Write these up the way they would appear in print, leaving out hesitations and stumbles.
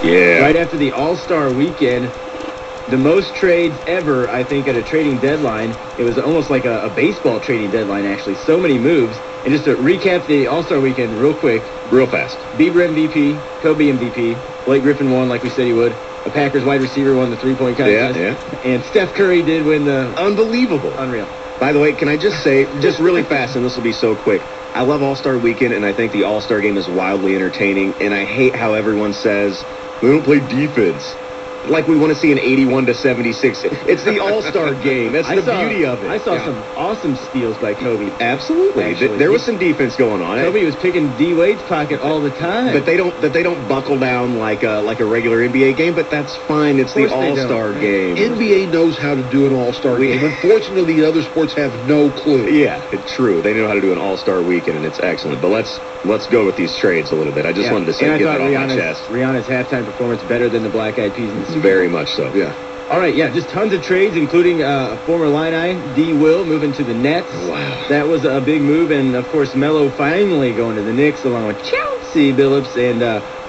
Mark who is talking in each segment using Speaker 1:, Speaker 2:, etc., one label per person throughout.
Speaker 1: Yeah.
Speaker 2: Right after the All-Star weekend, the most trades ever, I think, at a trading deadline. It was almost like a baseball trading deadline, actually. So many moves. And just to recap the All-Star weekend real quick.
Speaker 1: Real fast.
Speaker 2: Bieber MVP, Kobe MVP, Blake Griffin won like we said he would. A Packers wide receiver won the three-point contest.
Speaker 1: Yeah.
Speaker 2: And Steph Curry did win the...
Speaker 1: Unbelievable.
Speaker 2: Unreal.
Speaker 1: By the way, can I just say, just really fast, and this will be so quick, I love All-Star Weekend, and I think the All-Star Game is wildly entertaining, and I hate how everyone says, we don't play defense. Like we want to see an 81-76. It's the All-Star Game. That's the beauty of it.
Speaker 2: I saw some awesome steals by Kobe.
Speaker 1: Absolutely. There was some defense going on.
Speaker 2: Kobe was picking D. Wade's pocket all the time.
Speaker 1: But they don't buckle down like a regular NBA game, but that's fine. It's the All-Star Game.
Speaker 3: NBA knows how to do an All-Star game. Unfortunately, the other sports have no clue.
Speaker 1: Yeah, it's true. They know how to do an All-Star weekend, and it's excellent. But let's go with these trades a little bit. I just wanted to say, get that off my chest.
Speaker 2: Rihanna's halftime performance better than the Black Eyed Peas in the Super Bowl.
Speaker 1: Very much so.
Speaker 3: Yeah.
Speaker 2: All right, just tons of trades, including a former Illini, D. Will, moving to the Nets.
Speaker 1: Wow.
Speaker 2: That was a big move, and, of course, Melo finally going to the Knicks, along with Chelsea Billups and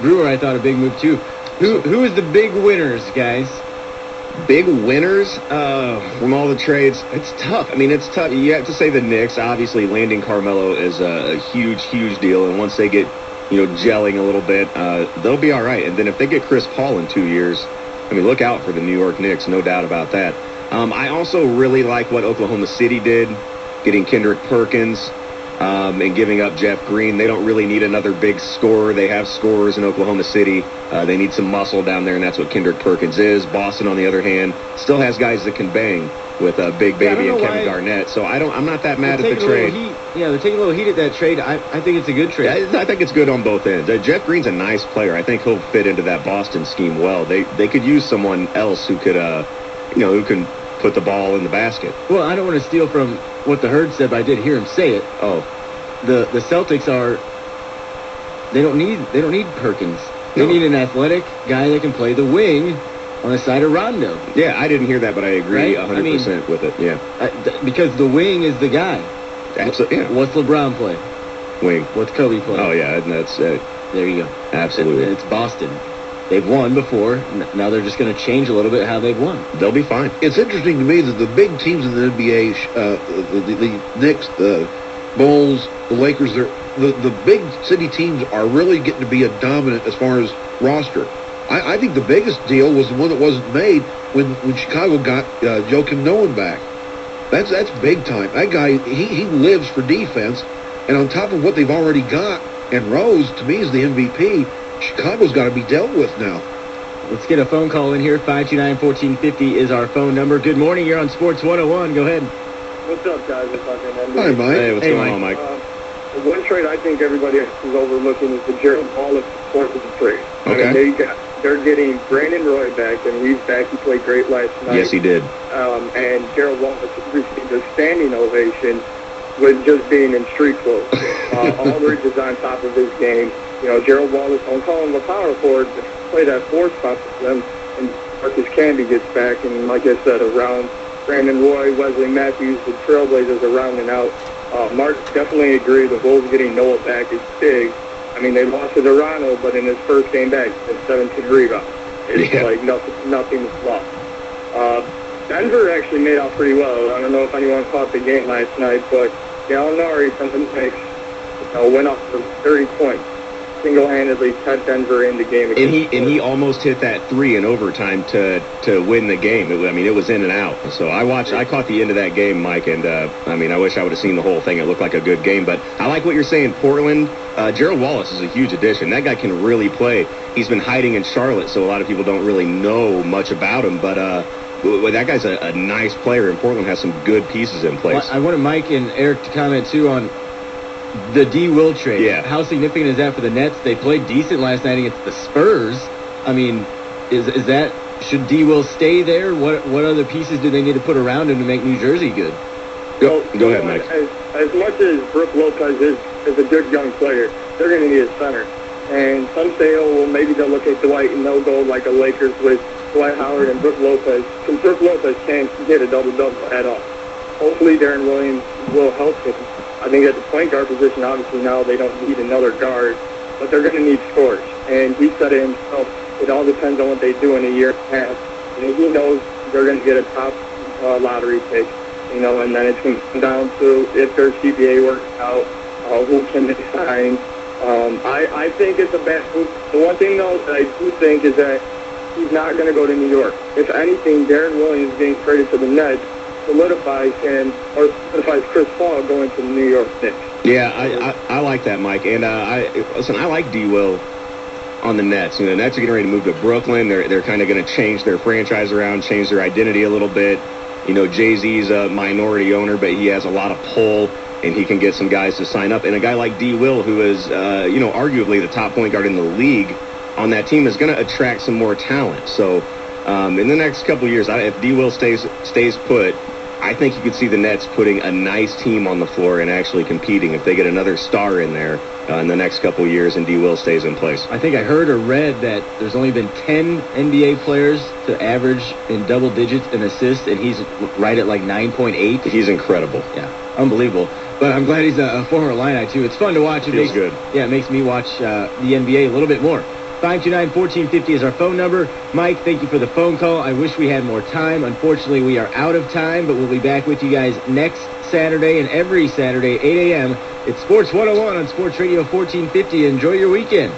Speaker 2: Brewer, I thought, a big move, too. Who is the big winners, guys?
Speaker 1: Big winners from all the trades. It's tough. I mean, it's tough. You have to say the Knicks. Obviously, landing Carmelo is a huge, huge deal, and once they get, gelling a little bit, they'll be all right. And then if they get Chris Paul in 2 years, I mean, look out for the New York Knicks, no doubt about that. I also really like what Oklahoma City did, getting Kendrick Perkins and giving up Jeff Green. They don't really need another big scorer. They have scorers in Oklahoma City. They need some muscle down there, and that's what Kendrick Perkins is. Boston, on the other hand, still has guys that can bang with Big Baby and Kevin Garnett. So I'm not that mad at the trade.
Speaker 2: They're taking a little heat at that trade. I think it's a good trade.
Speaker 1: I think it's good on both ends. Jeff Green's a nice player. I think he'll fit into that Boston scheme well. They could use someone else who could, who can put the ball in the basket.
Speaker 2: Well, I don't want to steal from what the Herd said, but I did hear him say it.
Speaker 1: Oh,
Speaker 2: the Celtics they don't need Perkins. They need an athletic guy that can play the wing on the side of Rondo.
Speaker 1: Yeah, I didn't hear that, but I agree 100% with it. Yeah,
Speaker 2: because the wing is the guy.
Speaker 1: Absolutely. Yeah.
Speaker 2: What's LeBron play?
Speaker 1: Wing.
Speaker 2: What's Kobe play?
Speaker 1: Oh yeah, that's
Speaker 2: there you go.
Speaker 1: Absolutely.
Speaker 2: It's Boston. They've won before. Now they're just going to change a little bit how they've won.
Speaker 1: They'll be fine.
Speaker 3: It's interesting to me that the big teams in the NBA, the Knicks, the Bulls, the Lakers, the big city teams are really getting to be a dominant as far as roster. I think the biggest deal was the one that wasn't made when Chicago got Joakim Noah back. That's big time. That guy, he lives for defense, and on top of what they've already got, and Rose, to me, is the MVP, Chicago's got to be dealt with now.
Speaker 2: Let's get a phone call in here. 529-1450 is our phone number. Good morning. You're on Sports 101. Go ahead.
Speaker 4: What's up, guys? It's
Speaker 3: Hi, Mike.
Speaker 1: Hey, what's going on, Mike?
Speaker 4: The one trade I think everybody else is overlooking is the Gerald Wallace Portland trade.
Speaker 1: Okay.
Speaker 4: I mean, they're getting Brandon Roy back, and he's back. He played great last night.
Speaker 1: Yes, he did.
Speaker 4: And Gerald Wallace received a standing ovation with just being in street clothes. Aldridge is on top of his game. Gerald Wallace, don't call him a power forward, but play that four spot for them. And Marcus Camby gets back, and like I said, around Brandon Roy, Wesley Matthews, the Trailblazers are rounding out. Mark definitely agreed. The Bulls getting Noah back is big. I mean, they lost to Toronto, but in his first game back, he had 17 rebounds. It's like nothing was lost. Denver actually made out pretty well. I don't know if anyone caught the game last night, but Gallinari from the Knicks went up for 30 points. Single-handedly kept Denver in the game.
Speaker 1: And he almost hit that three in overtime to win the game. It was in and out. So I caught the end of that game, Mike, and I wish I would have seen the whole thing. It looked like a good game. But I like what you're saying, Portland. Gerald Wallace is a huge addition. That guy can really play. He's been hiding in Charlotte, so a lot of people don't really know much about him. But that guy's a nice player, and Portland has some good pieces in place.
Speaker 2: Well, I wanted Mike and Eric to comment, too, on the D. Will trade.
Speaker 1: Yeah.
Speaker 2: How significant is that for the Nets? They played decent last night against the Spurs. I mean, should D. Will stay there? What other pieces do they need to put around him to make New Jersey good?
Speaker 1: Go ahead, Mike.
Speaker 4: As much as Brook Lopez is a good young player, they're going to need a center. And some say, maybe they'll look at Dwight and they'll go like a Lakers with Dwight Howard and Brook Lopez. Because Brook Lopez can't get a double-double at all. Hopefully Darren Williams will help him. I think at the point guard position, obviously now they don't need another guard, but they're going to need scores. And he said it himself, It all depends on what they do in a year and a half. And he knows they're going to get a top lottery pick, and then it's going to come down to if their CBA works out, who can they sign. I think it's a bad move. The one thing, though, that I do think is that he's not going to go to New York. If anything, Darren Williams getting traded to the Nets solidifies Chris Paul going to the New York Knicks.
Speaker 1: Yeah, I like that, Mike. And I like D. Will on the Nets. The Nets are getting ready to move to Brooklyn. They're kind of going to change their franchise around, change their identity a little bit. Jay-Z's a minority owner, but he has a lot of pull, and he can get some guys to sign up. And a guy like D. Will, who is, arguably the top point guard in the league on that team, is going to attract some more talent. So in the next couple of years, if D. Will stays put, I think you could see the Nets putting a nice team on the floor and actually competing if they get another star in there in the next couple of years and D. Will stays in place.
Speaker 2: I think I heard or read that there's only been 10 NBA players to average in double digits in assists, and he's right at like 9.8.
Speaker 1: He's incredible.
Speaker 2: Yeah, unbelievable. But I'm glad he's a former Illini, too. It's fun to watch. It
Speaker 1: feels good.
Speaker 2: Yeah, it makes me watch the NBA a little bit more. 529-1450 is our phone number. Mike, thank you for the phone call. I wish we had more time. Unfortunately, we are out of time, but we'll be back with you guys next Saturday and every Saturday, 8 a.m. It's Sports 101 on Sports Radio 1450. Enjoy your weekend.